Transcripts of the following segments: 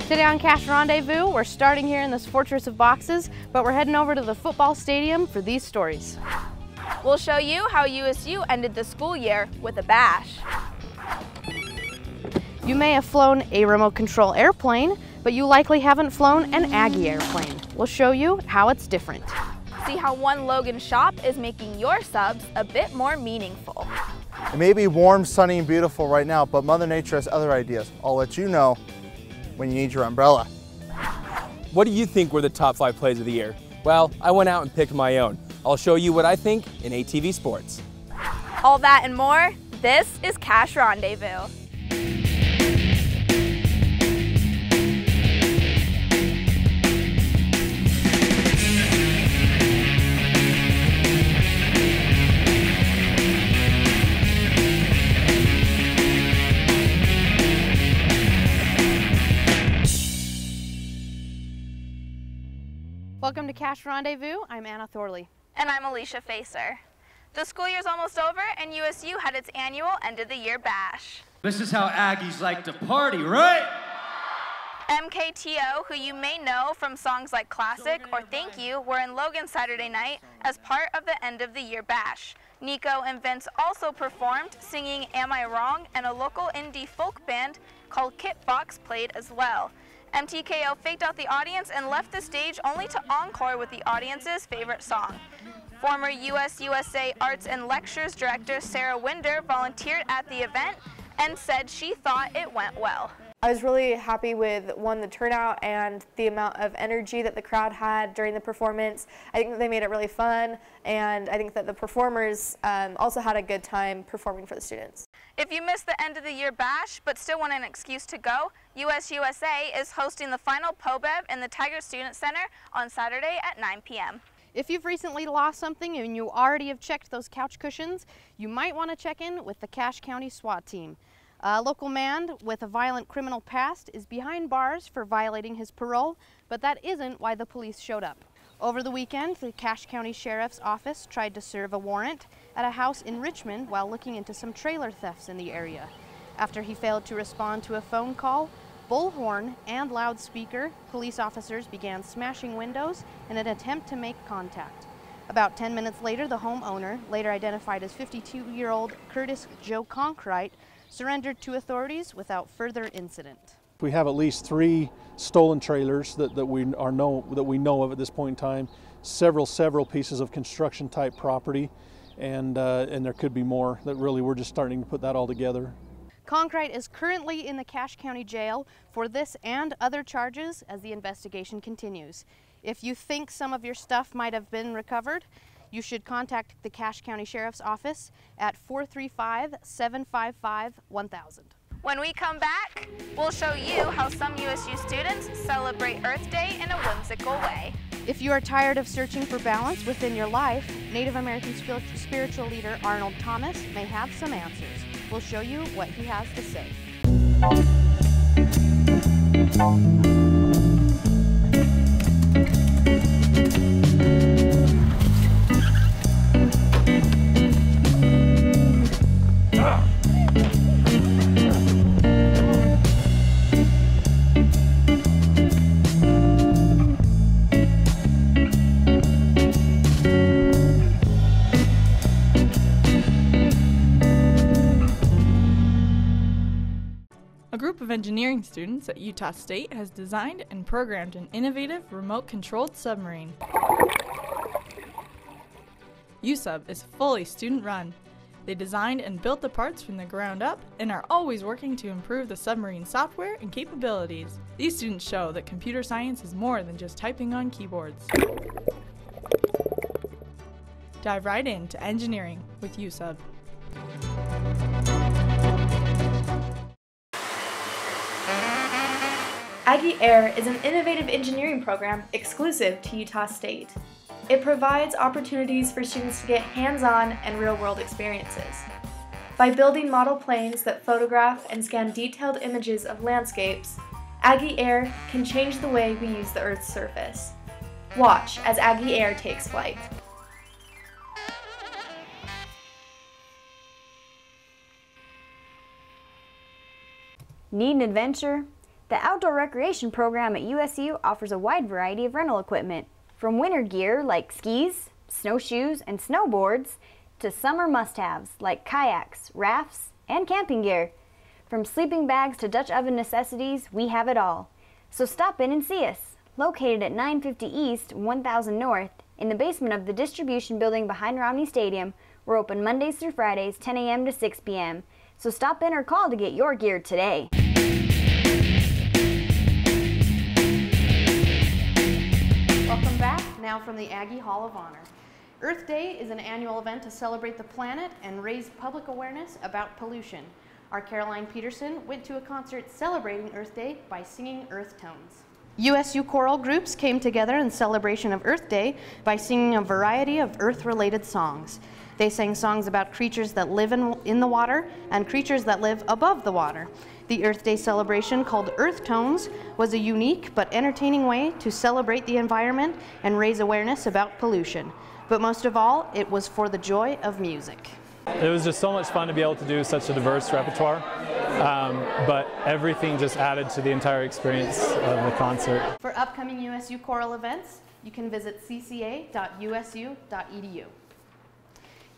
Today on Cache Rendezvous, we're starting here in this fortress of boxes, but we're heading over to the football stadium for these stories. We'll show you how USU ended the school year with a bash. You may have flown a remote control airplane, but you likely haven't flown an Aggie airplane. We'll show you how it's different. See how one Logan shop is making your subs a bit more meaningful. It may be warm, sunny, and beautiful right now, but Mother Nature has other ideas. I'll let you know when you need your umbrella. What do you think were the top 5 plays of the year? Well, I went out and picked my own. I'll show you what I think in ATV Sports. All that and more, this is Cache Rendezvous. Welcome to Cache Rendezvous. I'm Anna Thorley. And I'm Alicia Facer. The school year's almost over and USU had its annual end of the year bash. This is how Aggies like to party, right? MKTO, who you may know from songs like Classic or Thank You, were in Logan Saturday night as part of the end of the year bash. Nico and Vince also performed, singing Am I Wrong, and a local indie folk band called Kitbox played as well. MTKO faked out the audience and left the stage only to encore with the audience's favorite song. Former USA Arts and Lectures Director Sarah Winder volunteered at the event and said she thought it went well. I was really happy with, one, the turnout and the amount of energy that the crowd had during the performance. I think that they made it really fun, and I think that the performers also had a good time performing for the students. If you missed the end of the year bash but still want an excuse to go, USA is hosting the final POBEV in the Tiger Student Center on Saturday at 9 p.m. If you've recently lost something and you already have checked those couch cushions, you might want to check in with the Cache County SWAT team. A local man with a violent criminal past is behind bars for violating his parole, but that isn't why the police showed up. Over the weekend, the Cache County Sheriff's Office tried to serve a warrant at a house in Richmond while looking into some trailer thefts in the area. After he failed to respond to a phone call, bullhorn, and loudspeaker, police officers began smashing windows in an attempt to make contact. About 10 minutes later, the homeowner, later identified as 52-year-old Curtis Joe Conkrite, surrendered to authorities without further incident. We have at least 3 stolen trailers that we know of at this point in time, several pieces of construction type property, and there could be more. That really, we're just starting to put that all together. Conkrite is currently in the Cache County Jail for this and other charges as the investigation continues. If you think some of your stuff might have been recovered, you should contact the Cache County Sheriff's Office at 435-755-1000. When we come back, we'll show you how some USU students celebrate Earth Day in a whimsical way. If you are tired of searching for balance within your life, Native American spiritual leader Arnold Thomas may have some answers. We'll show you what he has to say. A group of engineering students at Utah State has designed and programmed an innovative remote-controlled submarine. USUB is fully student-run. They designed and built the parts from the ground up and are always working to improve the submarine software and capabilities. These students show that computer science is more than just typing on keyboards. Dive right into engineering with USUB. Aggie Air is an innovative engineering program exclusive to Utah State. It provides opportunities for students to get hands-on and real-world experiences. By building model planes that photograph and scan detailed images of landscapes, Aggie Air can change the way we use the Earth's surface. Watch as Aggie Air takes flight. Need an adventure? The outdoor recreation program at USU offers a wide variety of rental equipment, from winter gear like skis, snowshoes, and snowboards, to summer must-haves like kayaks, rafts, and camping gear. From sleeping bags to Dutch oven necessities, we have it all. So stop in and see us. Located at 950 East, 1000 North, in the basement of the distribution building behind Romney Stadium, we're open Mondays through Fridays, 10 a.m. to 6 p.m. So stop in or call to get your gear today. Welcome back, now from the Aggie Hall of Honor. Earth Day is an annual event to celebrate the planet and raise public awareness about pollution. Our Caroline Peterson went to a concert celebrating Earth Day by singing Earth Tones. USU choral groups came together in celebration of Earth Day by singing a variety of Earth-related songs. They sang songs about creatures that live in the water and creatures that live above the water. The Earth Day celebration, called Earth Tones, was a unique but entertaining way to celebrate the environment and raise awareness about pollution. But most of all, it was for the joy of music. It was just so much fun to be able to do such a diverse repertoire, but everything just added to the entire experience of the concert. For upcoming USU choral events, you can visit cca.usu.edu.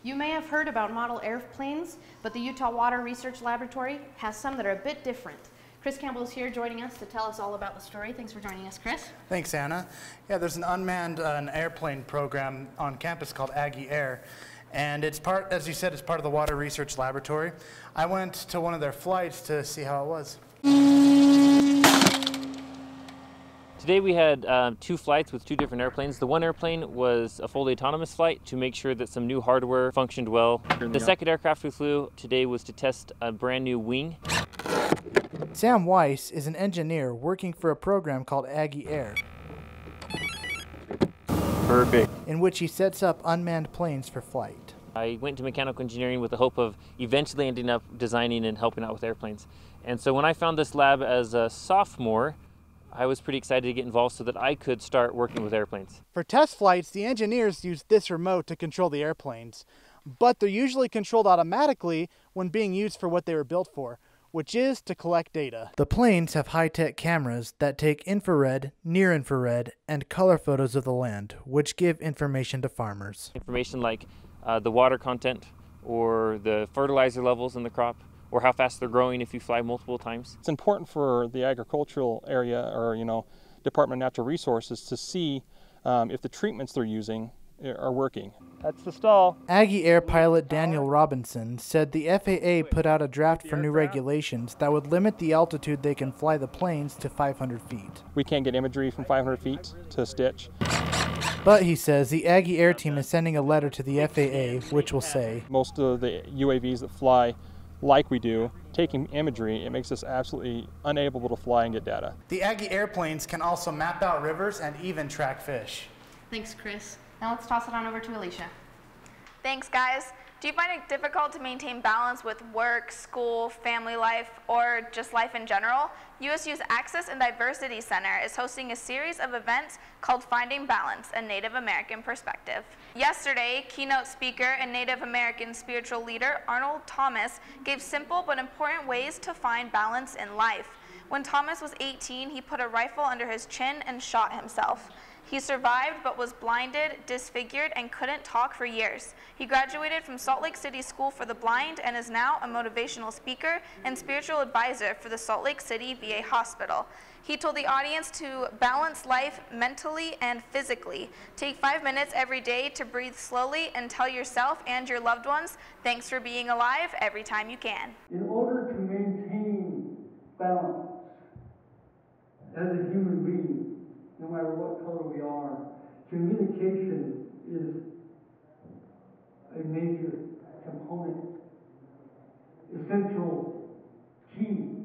You may have heard about model airplanes, but the Utah Water Research Laboratory has some that are a bit different. Chris Campbell is here joining us to tell us all about the story. Thanks for joining us, Chris. Thanks, Anna. Yeah, there's an unmanned an airplane program on campus called Aggie Air. And it's part, as you said, it's part of the Water Research Laboratory. I went to one of their flights to see how it was. Today we had 2 flights with 2 different airplanes. The one airplane was a fully autonomous flight to make sure that some new hardware functioned well. The second aircraft we flew today was to test a brand new wing. Sam Weiss is an engineer working for a program called Aggie Air. Perfect. In which he sets up unmanned planes for flight. I went to mechanical engineering with the hope of eventually ending up designing and helping out with airplanes. And so when I found this lab as a sophomore, I was pretty excited to get involved so that I could start working with airplanes. For test flights, the engineers use this remote to control the airplanes, but they're usually controlled automatically when being used for what they were built for, which is to collect data. The planes have high-tech cameras that take infrared, near-infrared, and color photos of the land, which give information to farmers. Information like the water content, or the fertilizer levels in the crop, or how fast they're growing if you fly multiple times. It's important for the agricultural area, or Department of Natural Resources, to see if the treatments they're using are working. That's the stall. Aggie Air pilot Daniel Robinson said the FAA put out a draft for new regulations that would limit the altitude they can fly the planes to 500 feet. We can't get imagery from 500 feet to stitch. But he says the Aggie Air team is sending a letter to the FAA which will say, most of the UAVs that fly like we do, taking imagery, it makes us absolutely unable to fly and get data. The Aggie airplanes can also map out rivers and even track fish. Thanks, Chris. Now let's toss it on over to Alicia. Thanks, guys. Do you find it difficult to maintain balance with work, school, family life, or just life in general? USU's Access and Diversity Center is hosting a series of events called Finding Balance, a Native American Perspective. Yesterday, keynote speaker and Native American spiritual leader Arnold Thomas gave simple but important ways to find balance in life. When Thomas was 18, he put a rifle under his chin and shot himself. He survived but was blinded, disfigured, and couldn't talk for years. He graduated from Salt Lake City School for the Blind and is now a motivational speaker and spiritual advisor for the Salt Lake City VA Hospital. He told the audience to balance life mentally and physically. Take 5 minutes every day to breathe slowly and tell yourself and your loved ones, thanks for being alive every time you can. In order to maintain balance as a human being, no matter what color we are, communication is a major component, essential, key.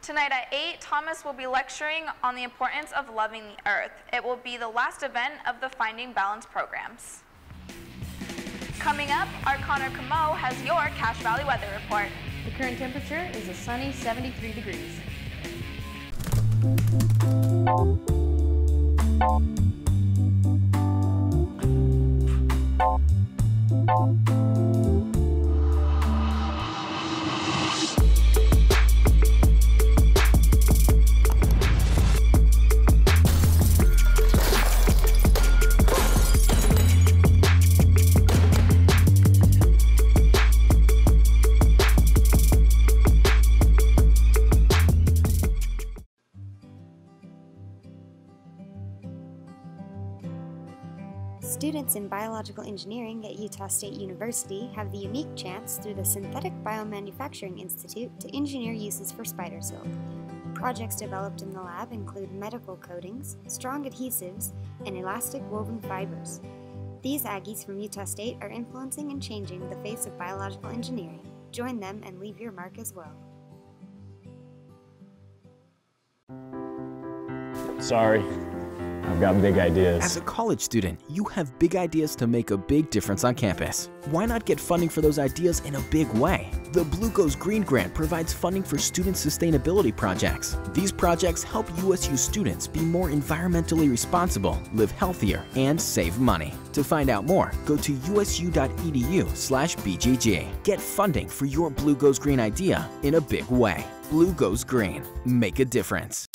Tonight at 8, Thomas will be lecturing on the importance of loving the earth. It will be the last event of the Finding Balance programs. Coming up, our Connor Camo has your Cache Valley weather report. The current temperature is a sunny 73 degrees. Students in biological engineering at Utah State University have the unique chance through the Synthetic Biomanufacturing Institute to engineer uses for spider silk. Projects developed in the lab include medical coatings, strong adhesives, and elastic woven fibers. These Aggies from Utah State are influencing and changing the face of biological engineering. Join them and leave your mark as well. Sorry, I've got big ideas. As a college student, you have big ideas to make a big difference on campus. Why not get funding for those ideas in a big way? The Blue Goes Green Grant provides funding for student sustainability projects. These projects help USU students be more environmentally responsible, live healthier, and save money. To find out more, go to usu.edu/BGG. Get funding for your Blue Goes Green idea in a big way. Blue Goes Green. Make a difference.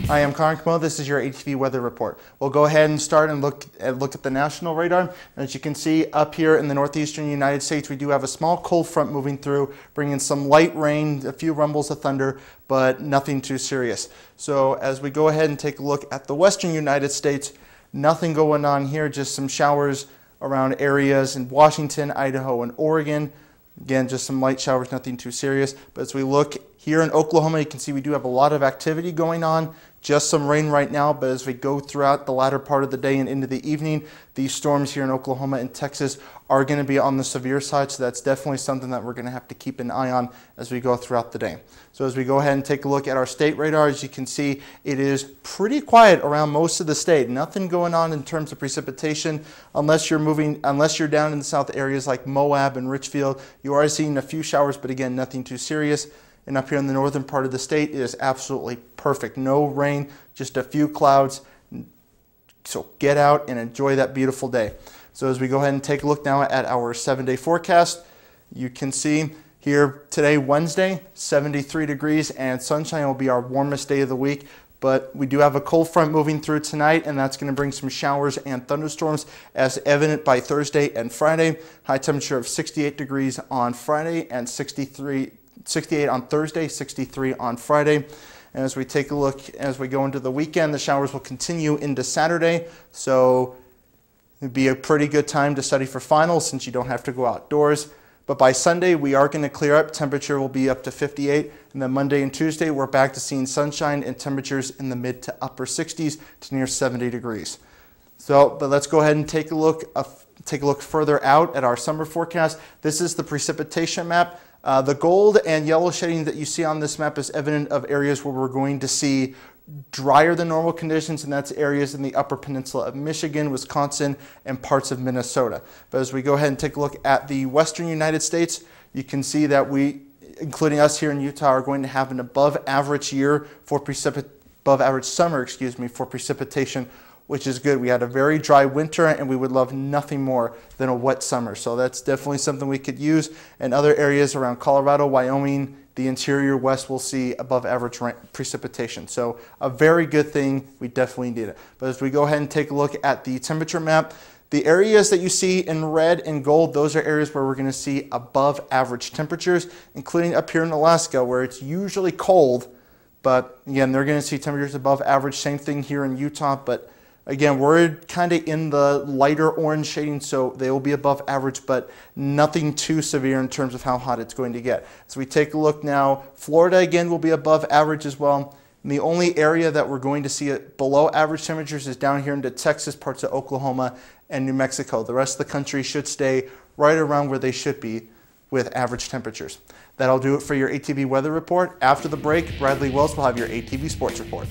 Hi, I'm Connor Camo. This is your ATV weather report. We'll go ahead and start and look at the national radar. As you can see up here in the northeastern United States, we do have a small cold front moving through, bringing some light rain, a few rumbles of thunder, but nothing too serious. So as we go ahead and take a look at the western United States, nothing going on here, just some showers around areas in Washington, Idaho, and Oregon. Again, just some light showers, nothing too serious. But as we look here in Oklahoma, you can see we do have a lot of activity going on. Just some rain right now, but as we go throughout the latter part of the day and into the evening, these storms here in Oklahoma and Texas are going to be on the severe side, so that's definitely something that we're going to have to keep an eye on as we go throughout the day. So as we go ahead and take a look at our state radar, as you can see, it is pretty quiet around most of the state. Nothing going on in terms of precipitation unless you're down in the south areas like Moab and Richfield. You are seeing a few showers, but again, nothing too serious. And up here in the northern part of the state, it is absolutely perfect. No rain, just a few clouds. So get out and enjoy that beautiful day. So as we go ahead and take a look now at our 7-day forecast, you can see here today, Wednesday, 73 degrees and sunshine will be our warmest day of the week. But we do have a cold front moving through tonight, and that's going to bring some showers and thunderstorms as evident by Thursday and Friday. High temperature of 68 degrees on Friday and 68 on Thursday, 63 on Friday. And as we take a look, as we go into the weekend, the showers will continue into Saturday. So it'd be a pretty good time to study for finals since you don't have to go outdoors. But by Sunday, we are going to clear up. Temperature will be up to 58. And then Monday and Tuesday, we're back to seeing sunshine and temperatures in the mid to upper 60s to near 70 degrees. So, but let's go ahead and take a look further out at our summer forecast. This is the precipitation map. The gold and yellow shading that you see on this map is evident of areas where we're going to see drier than normal conditions, and that's areas in the upper peninsula of Michigan, Wisconsin, and parts of Minnesota. But as we go ahead and take a look at the western United States, you can see that we, including us here in Utah, are going to have an above average summer, for precipitation, which is good. We had a very dry winter, and we would love nothing more than a wet summer. So that's definitely something we could use. And other areas around Colorado, Wyoming, the interior west will see above average precipitation. So a very good thing. We definitely need it. But as we go ahead and take a look at the temperature map, the areas that you see in red and gold, those are areas where we're going to see above average temperatures, including up here in Alaska where it's usually cold. But again, they're going to see temperatures above average. Same thing here in Utah, but again, we're kind of in the lighter orange shading, so they will be above average, but nothing too severe in terms of how hot it's going to get. So we take a look now, Florida again will be above average as well. And the only area that we're going to see it below average temperatures is down here into Texas, parts of Oklahoma, and New Mexico. The rest of the country should stay right around where they should be with average temperatures. That'll do it for your ATV weather report. After the break, Bradley Wells will have your ATV sports report.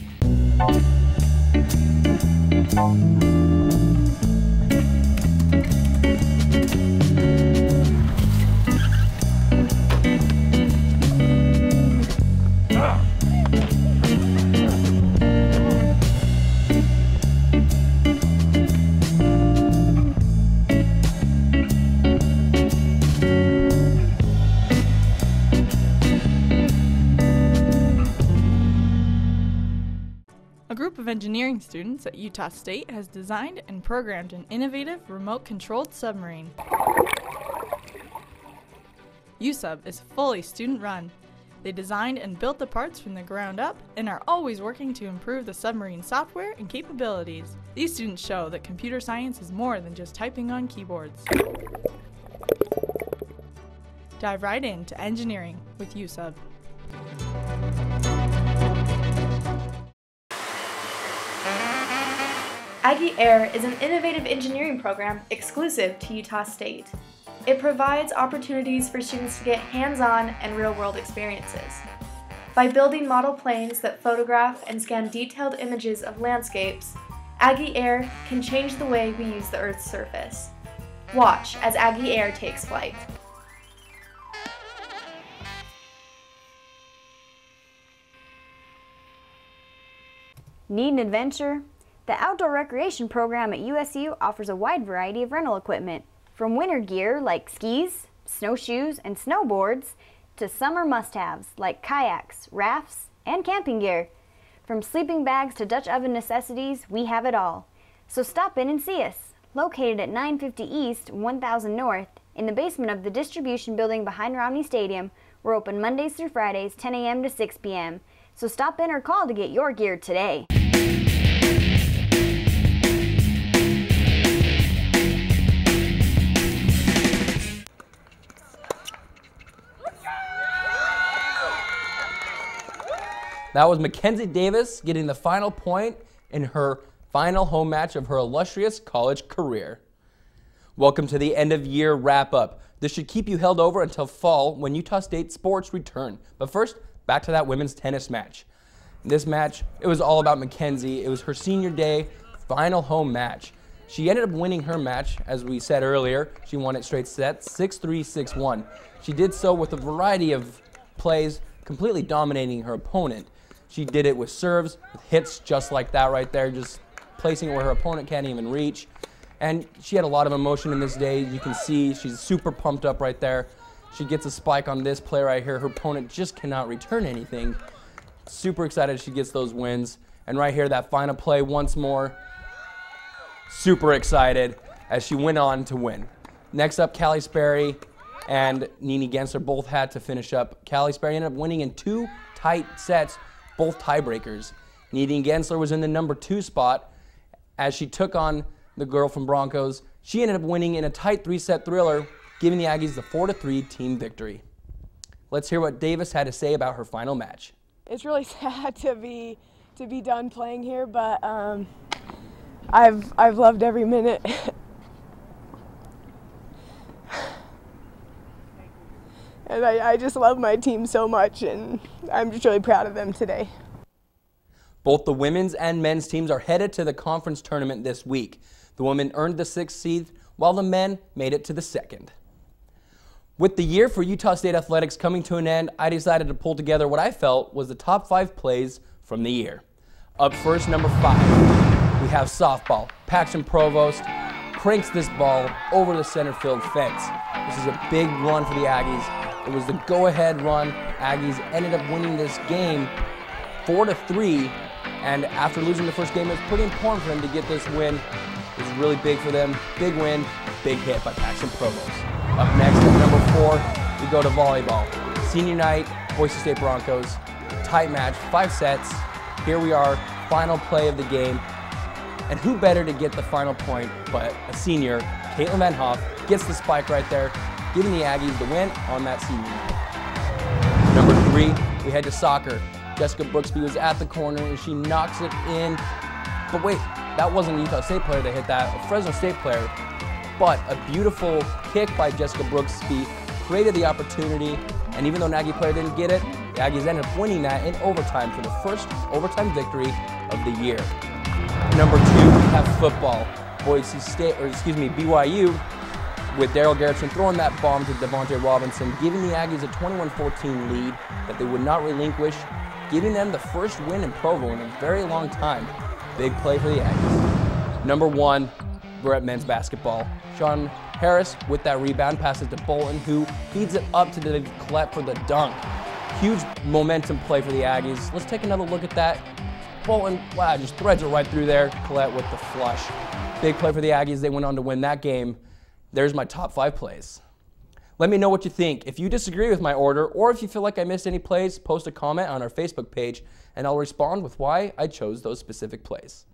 of engineering students at Utah State has designed and programmed an innovative remote-controlled submarine. USUB is fully student-run. They designed and built the parts from the ground up and are always working to improve the submarine software and capabilities. These students show that computer science is more than just typing on keyboards. Dive right into engineering with USUB. Aggie Air is an innovative engineering program exclusive to Utah State. It provides opportunities for students to get hands-on and real-world experiences. By building model planes that photograph and scan detailed images of landscapes, Aggie Air can change the way we use the Earth's surface. Watch as Aggie Air takes flight. Need an adventure? The Outdoor Recreation Program at USU offers a wide variety of rental equipment, from winter gear like skis, snowshoes, and snowboards, to summer must-haves like kayaks, rafts, and camping gear. From sleeping bags to Dutch oven necessities, we have it all. So stop in and see us, located at 950 East, 1000 North, in the basement of the distribution building behind Romney Stadium. We're open Mondays through Fridays, 10 a.m. to 6 p.m. So stop in or call to get your gear today. That was Mackenzie Davis getting the final point in her final home match of her illustrious college career. Welcome to the end of year wrap up. This should keep you held over until fall when Utah State sports return. But first, back to that women's tennis match. This match, it was all about Mackenzie. It was her senior day final home match. She ended up winning her match, as we said earlier. She won it straight sets, 6-3, 6-1. She did so with a variety of plays, completely dominating her opponent. She did it with serves, with hits just like that right there, just placing it where her opponent can't even reach. And she had a lot of emotion in this day. You can see she's super pumped up right there. She gets a spike on this play right here. Her opponent just cannot return anything. Super excited she gets those wins. And right here, that final play once more. Super excited as she went on to win. Next up, Callie Sperry and Nini Gensler both had to finish up. Callie Sperry ended up winning in 2 tight sets, both tiebreakers. Nini Gensler was in the number 2 spot as she took on the girl from Broncos. She ended up winning in a tight 3-set thriller, giving the Aggies the 4-3 team victory. Let's hear what Davis had to say about her final match. It's really sad to be done playing here, but I've loved every minute. And I just love my team so much, and I'm just really proud of them today. Both the women's and men's teams are headed to the conference tournament this week. The women earned the 6th seed, while the men made it to the 2nd. With the year for Utah State athletics coming to an end, I decided to pull together what I felt was the top 5 plays from the year. Up first, number 5, we have softball. Paxton Provost cranks this ball over the center field fence. This is a big run for the Aggies. It was the go-ahead run. Aggies ended up winning this game 4-3, and after losing the first game, it was pretty important for them to get this win. It was really big for them. Big win, big hit by Paxton Provost. Up next at number 4, we go to volleyball. Senior night, Boise State Broncos. Tight match, 5 sets. Here we are, final play of the game. And who better to get the final point but a senior, Caitlin Van Hoff, gets the spike right there, giving the Aggies the win on that senior night. Number 3, we head to soccer. Jessica Brooksby was at the corner and she knocks it in. But wait, that wasn't a Utah State player that hit that, a Fresno State player. But a beautiful kick by Jessica Brooksby created the opportunity, and even though an Aggie player didn't get it, the Aggies ended up winning that in overtime for the first overtime victory of the year. Number 2, we have football. BYU, with Daryl Garrettson throwing that bomb to Devontae Robinson, giving the Aggies a 21-14 lead that they would not relinquish, giving them the first win in Provo in a very long time. Big play for the Aggies. Number 1, we're at men's basketball. Sean Harris with that rebound passes to Bolton, who feeds it up to David Collette for the dunk. Huge momentum play for the Aggies. Let's take another look at that. Bolton, wow, just threads it right through there. Collette with the flush. Big play for the Aggies. They went on to win that game. There's my top 5 plays. Let me know what you think. If you disagree with my order, or if you feel like I missed any plays, post a comment on our Facebook page, and I'll respond with why I chose those specific plays.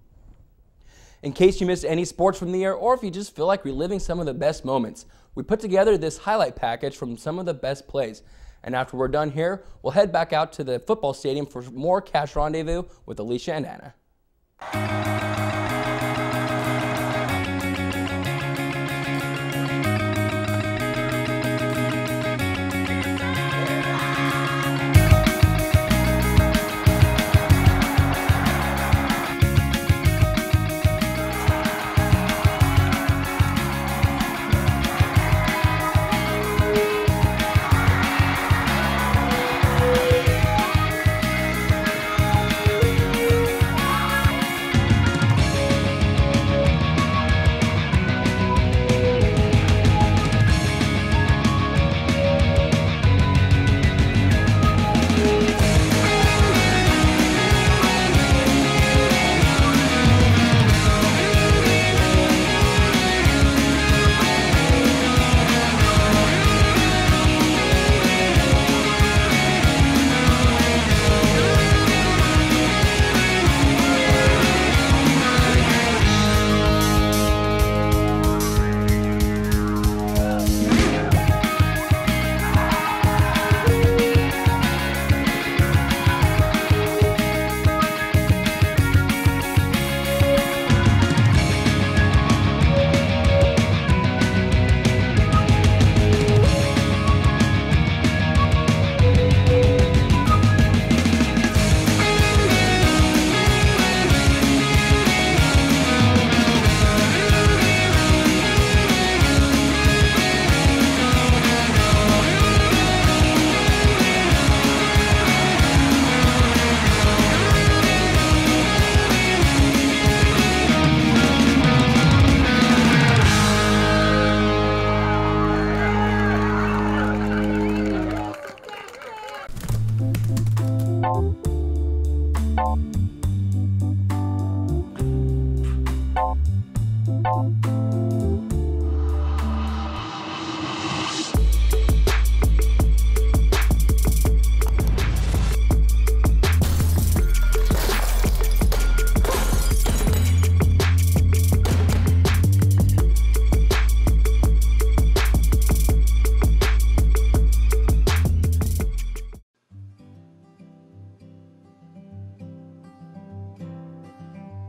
In case you missed any sports from the year, or if you just feel like reliving some of the best moments, we put together this highlight package from some of the best plays. And after we're done here, we'll head back out to the football stadium for more Cache Rendezvous with Alicia and Anna.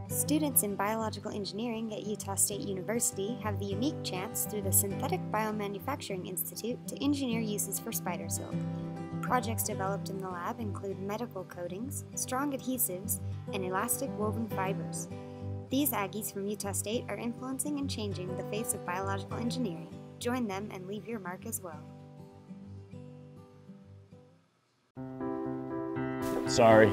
Students in biological engineering at Utah State University have the unique chance through the Synthetic Biomanufacturing Institute to engineer uses for spider silk. Projects developed in the lab include medical coatings, strong adhesives, and elastic woven fibers. These Aggies from Utah State are influencing and changing the face of biological engineering. Join them and leave your mark as well. Sorry,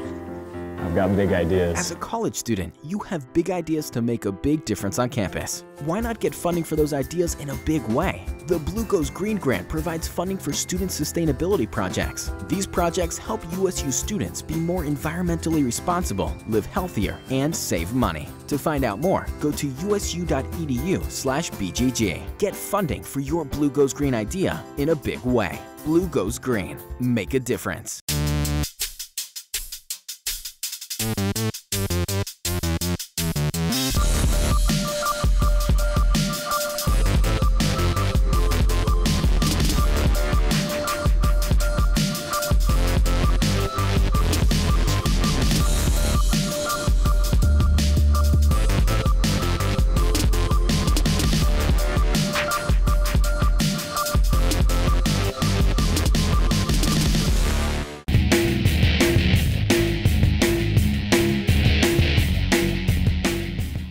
I've got big ideas. As a college student, you have big ideas to make a big difference on campus. Why not get funding for those ideas in a big way? The Blue Goes Green Grant provides funding for student sustainability projects. These projects help USU students be more environmentally responsible, live healthier, and save money. To find out more, go to usu.edu/BGG. Get funding for your Blue Goes Green idea in a big way. Blue Goes Green. Make a difference.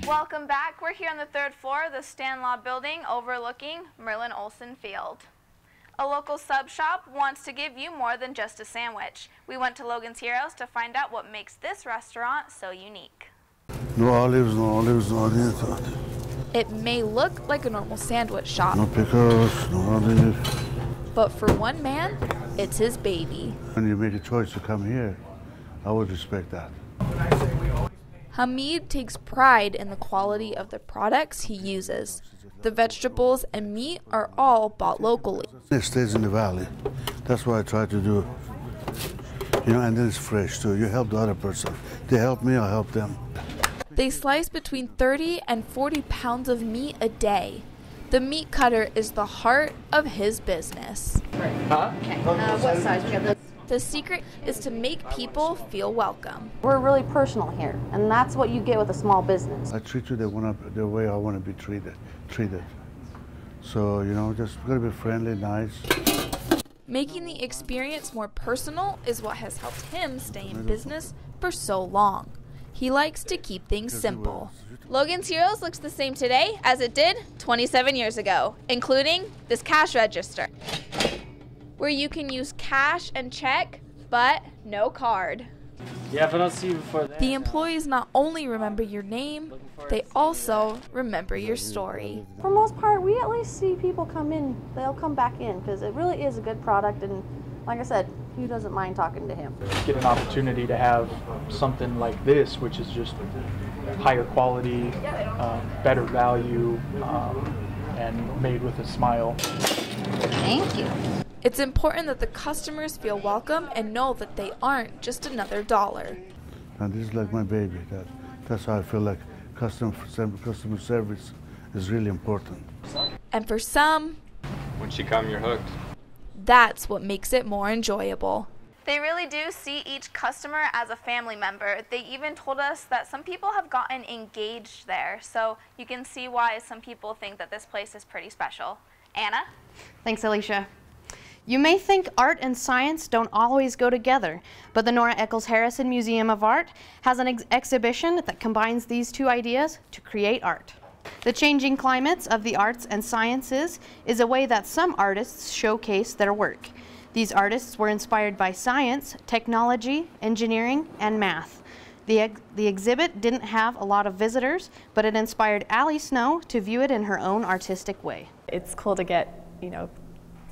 Welcome back. We're here on the 3rd floor of the Stan Law building overlooking Merlin Olsen Field. A local sub shop wants to give you more than just a sandwich. We went to Logan's Heroes to find out what makes this restaurant so unique. No olives, no olives, no onions. It may look like a normal sandwich shop, No pickles, no olives. but for one man, it's his baby. When you make a choice to come here, I would respect that. Hamid takes pride in the quality of the products he uses. The vegetables and meat are all bought locally. It stays in the valley. That's what I try to do. You know, and then it's fresh too. You help the other person. They help me, I help them. They slice between 30 and 40 pounds of meat a day. The meat cutter is the heart of his business. Huh? Okay. What size? We got this. The secret is to make people feel welcome. We're really personal here, and that's what you get with a small business. I treat you the way I want to be treated. So, you know, just gotta be friendly, nice. Making the experience more personal is what has helped him stay in business for so long. He likes to keep things simple. Logan's Heroes looks the same today as it did 27 years ago, including this cash register, where you can use cash and check, but no card. Yeah, if I don't see you before then. The employees not only remember your name, they also remember your story. For most part, we at least see people come in, they'll come back in, because it really is a good product, and like I said, who doesn't mind talking to him? Get an opportunity to have something like this, which is just higher quality, better value, and made with a smile. Thank you. It's important that the customers feel welcome and know that they aren't just another dollar. And this is like my baby. That's how I feel like customer service is really important. And for some, once you come, you're hooked. That's what makes it more enjoyable. They really do see each customer as a family member. They even told us that some people have gotten engaged there, so you can see why some people think that this place is pretty special. Anna? Thanks, Alicia. You may think art and science don't always go together, but the Nora Eccles Harrison Museum of Art has an exhibition that combines these two ideas to create art. The changing climates of the arts and sciences is a way that some artists showcase their work. These artists were inspired by science, technology, engineering, and math. The exhibit didn't have a lot of visitors, but it inspired Allie Snow to view it in her own artistic way. It's cool to get, you know,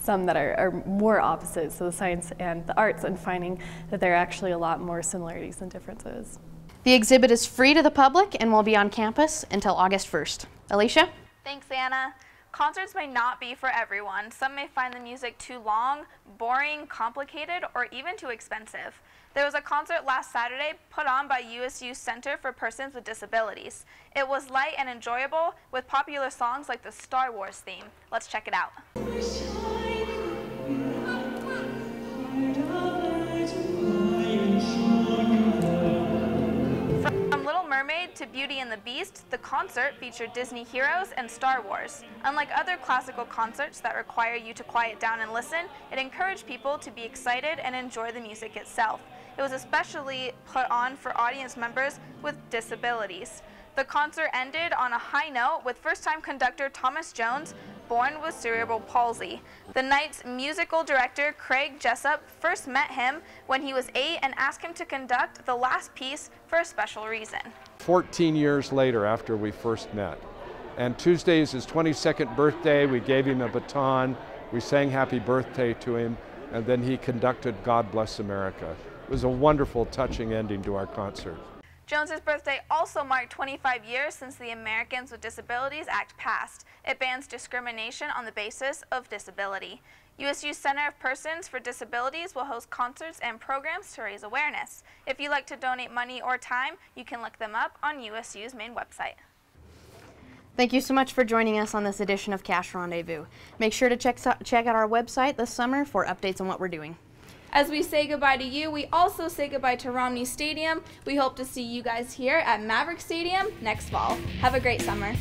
some that are more opposites, so the science and the arts, and finding that there are actually a lot more similarities than differences. The exhibit is free to the public and will be on campus until August 1st. Alicia? Thanks, Anna. Concerts may not be for everyone. Some may find the music too long, boring, complicated, or even too expensive. There was a concert last Saturday put on by USU's Center for Persons with Disabilities. It was light and enjoyable with popular songs like the Star Wars theme. Let's check it out. From Little Mermaid to Beauty and the Beast, the concert featured Disney heroes and Star Wars. Unlike other classical concerts that require you to quiet down and listen, it encouraged people to be excited and enjoy the music itself. It was especially put on for audience members with disabilities. The concert ended on a high note with first-time conductor Thomas Jones, born with cerebral palsy. The night's musical director, Craig Jessup, first met him when he was 8 and asked him to conduct the last piece for a special reason. 14 years later after we first met. And Tuesday is his 22nd birthday. We gave him a baton. We sang happy birthday to him, and then he conducted God Bless America. It was a wonderful, touching ending to our concert. Jones's birthday also marked 25 years since the Americans with Disabilities Act passed. It bans discrimination on the basis of disability. USU Center of Persons for Disabilities will host concerts and programs to raise awareness. If you'd like to donate money or time, you can look them up on USU's main website. Thank you so much for joining us on this edition of Cache Rendezvous. Make sure to check out our website this summer for updates on what we're doing. As we say goodbye to you, we also say goodbye to Romney Stadium. We hope to see you guys here at Maverick Stadium next fall. Have a great summer.